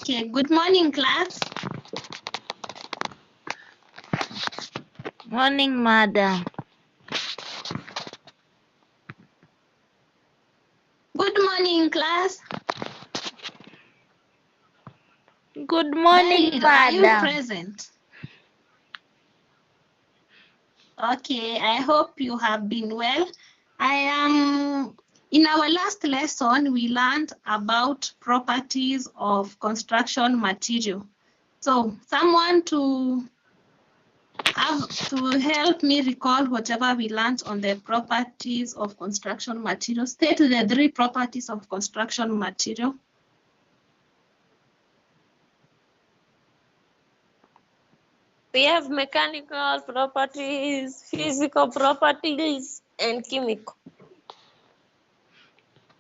Okay, good morning, class. Morning, madam. Good morning, class. Good morning, Beryl, are you madam. present? Okay, I hope you have been well. In our last lesson, we learned about properties of construction material. So someone to help me recall whatever we learned on the properties of construction material. State the 3 properties of construction material. We have mechanical properties, physical properties, and chemical.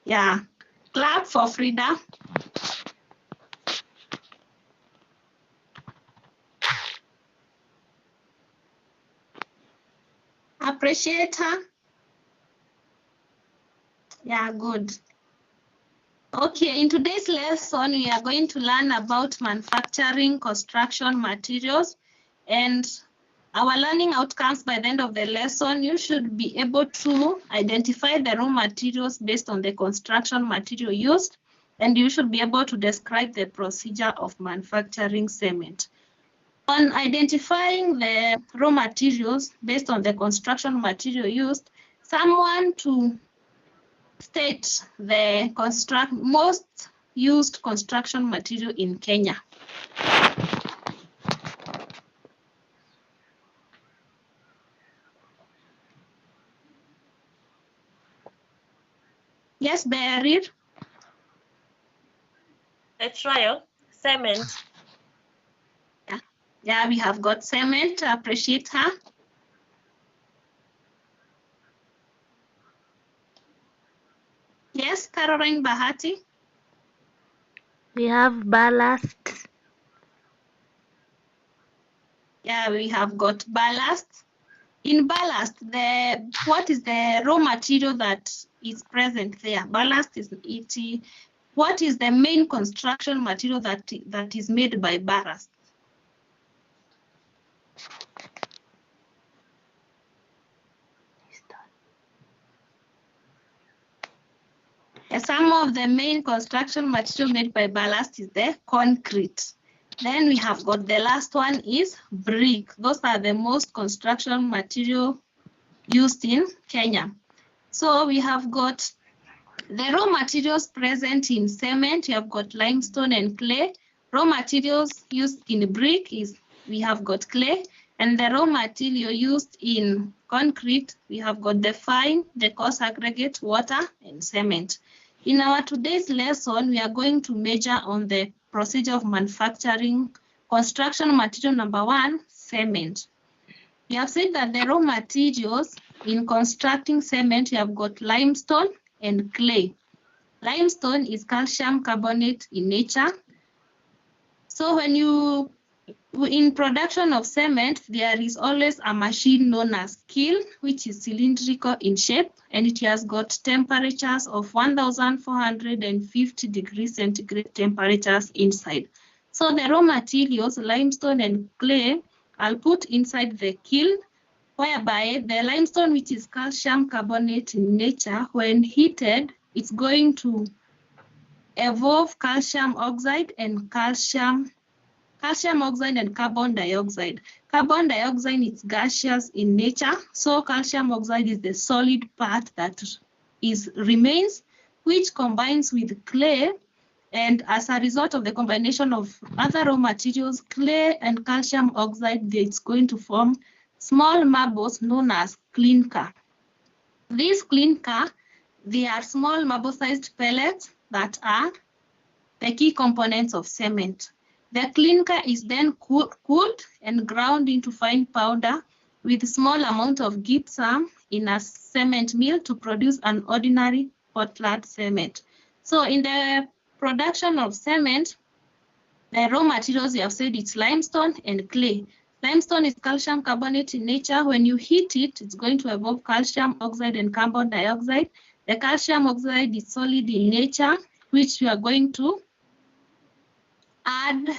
Yeah. Clap for Frida. Appreciate her. Yeah, good. Okay, in today's lesson, we are going to learn about manufacturing construction materials, and our learning outcomes by the end of the lesson, you should be able to identify the raw materials based on the construction material used, and you should be able to describe the procedure of manufacturing cement. On identifying the raw materials based on the construction material used, someone to state the most used construction material in Kenya. Yes, Beryl. A trial, cement. Yeah, we have got cement. Appreciate her. Yes, Caroline Bahati. We have ballast. Yeah, we have got ballast. In ballast, what is the raw material that is present there? Ballast is it. What is the main construction material that is made by ballast? Some of the main construction material made by ballast is the concrete. Then we have got the last one is brick. Those are the most construction material used in Kenya. So we have got the raw materials present in cement. We have got limestone and clay. Raw materials used in brick is we have got clay, and the raw material used in concrete, we have got the fine, the coarse aggregate, water, and cement. In our today's lesson, we are going to measure on the procedure of manufacturing construction material number 1, cement. We have said that the raw materials in constructing cement, we have got limestone and clay. Limestone is calcium carbonate in nature. So when in production of cement, there is always a machine known as kiln, which is cylindrical in shape, and it has got temperatures of 1,450 degrees centigrade temperatures inside. So the raw materials, limestone and clay, are put inside the kiln, whereby the limestone, which is calcium carbonate in nature, when heated, it's going to evolve calcium oxide and calcium oxide and carbon dioxide. Carbon dioxide is gaseous in nature, so calcium oxide is the solid part that remains, which combines with clay, and as a result of the combination of other raw materials, clay and calcium oxide, it's going to form small marbles known as clinker. These clinker, they are small marble-sized pellets that are the key components of cement. The clinker is then cooled and ground into fine powder with small amount of gypsum in a cement mill to produce an ordinary Portland cement. So in the production of cement, the raw materials we have said it's limestone and clay. Limestone is calcium carbonate in nature. When you heat it, it's going to evolve calcium oxide and carbon dioxide. The calcium oxide is solid in nature, which we are going to add,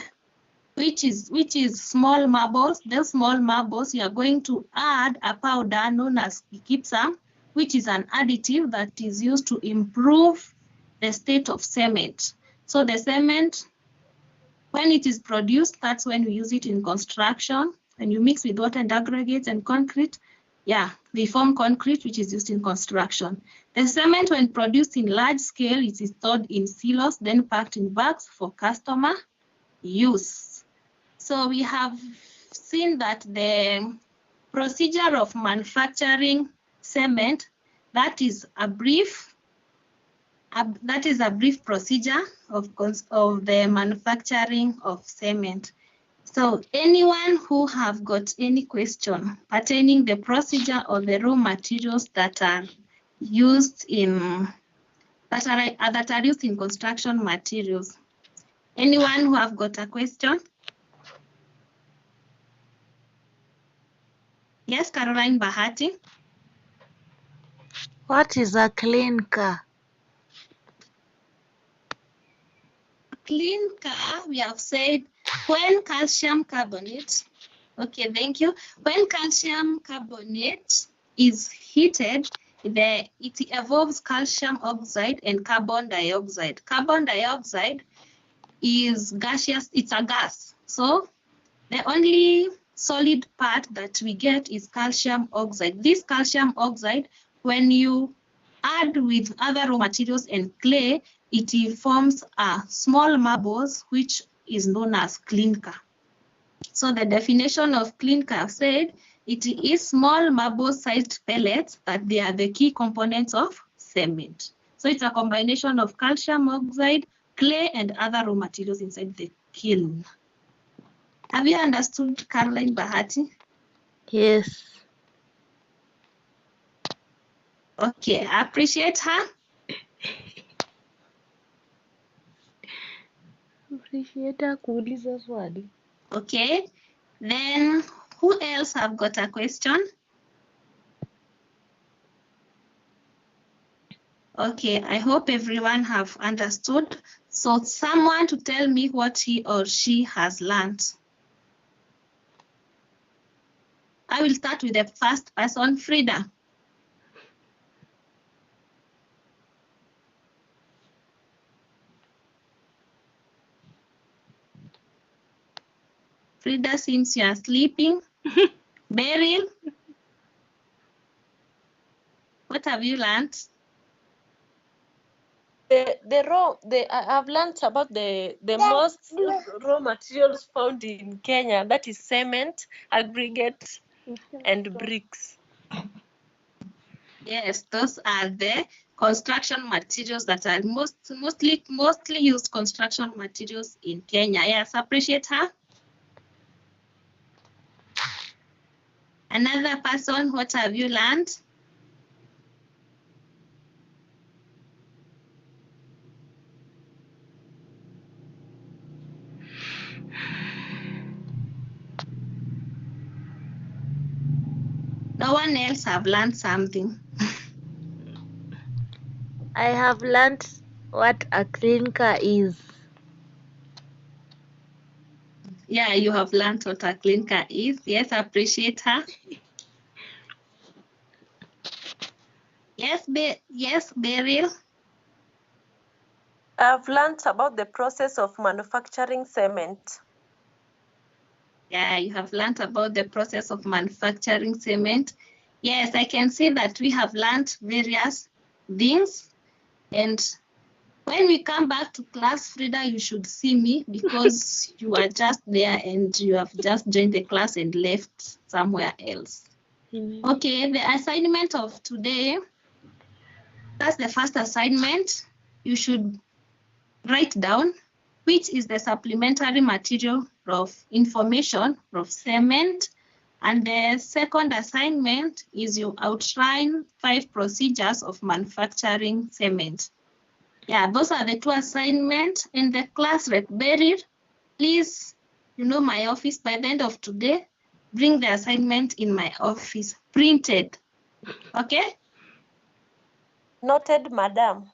which is small marbles. Those small marbles, you are going to add a powder known as gypsum, which is an additive that is used to improve the state of cement. So the cement, when it is produced, that's when we use it in construction. When you mix with water and aggregates and concrete, yeah, they form concrete, which is used in construction. The cement, when produced in large scale, it is stored in silos, then packed in bags for customer use. So we have seen that the procedure of manufacturing cement, that is a brief procedure of the manufacturing of cement. So anyone who have got any question pertaining the procedure or the raw materials that are used in construction materials. Anyone who have got a question? Yes, Caroline Bahati. What is a clinker? Clinker, we have said when calcium carbonate, okay, thank you. When calcium carbonate is heated, it evolves calcium oxide and carbon dioxide. Carbon dioxide is gaseous, it's a gas. So the only solid part that we get is calcium oxide. This calcium oxide, when you add with other raw materials and clay, it forms a small marbles, which is known as clinker. So the definition of clinker said it is small marble-sized pellets, that they are the key components of cement. So it's a combination of calcium oxide, clay, and other raw materials inside the kiln. Have you understood, Caroline Bahati? Yes. Okay, I appreciate her. Appreciate kuuliza swali. Okay, then who else have got a question? Okay, I hope everyone have understood. So someone to tell me what he or she has learned. I will start with the first person, Frida. Frida, seems you are sleeping. Beryl, what have you learned? I've learned about the most raw materials found in Kenya. That is cement, aggregate, and bricks. Yes, those are the construction materials that are mostly used construction materials in Kenya. Yes, appreciate her. Another person, what have you learned? No one else have learned something. I have learned what a clinker is. Yeah, you have learned what a clinker is. Yes, appreciate her. Yes, Beryl. I've learned about the process of manufacturing cement. Yeah, you have learned about the process of manufacturing cement. Yes, I can see that we have learned various things. And when we come back to class, Frida, you should see me because you are just there and you have just joined the class and left somewhere else. Okay, the assignment of today, that's the first assignment. You should write down which is the supplementary material of information of cement. And the second assignment is you outline 5 procedures of manufacturing cement. Yeah, those are the 2 assignments in the class rep. Beryl, please, you know my office by the end of today, bring the assignment in my office, printed. Okay? Noted, madam.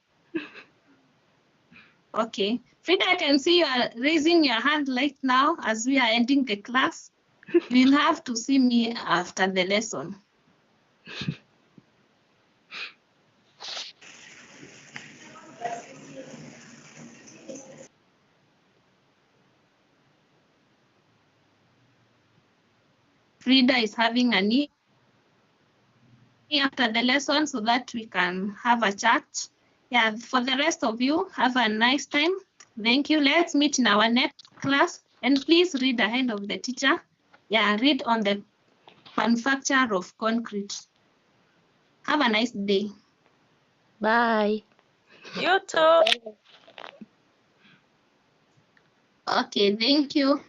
Okay. Frida, I can see you are raising your hand right now as we are ending the class. You'll have to see me after the lesson. Frida is having a knee after the lesson so that we can have a chat. Yeah, for the rest of you, have a nice time. Thank you. Let's meet in our next class. And please read ahead of the teacher. Yeah, read on the manufacture of concrete. Have a nice day. Bye. You too. Okay, thank you.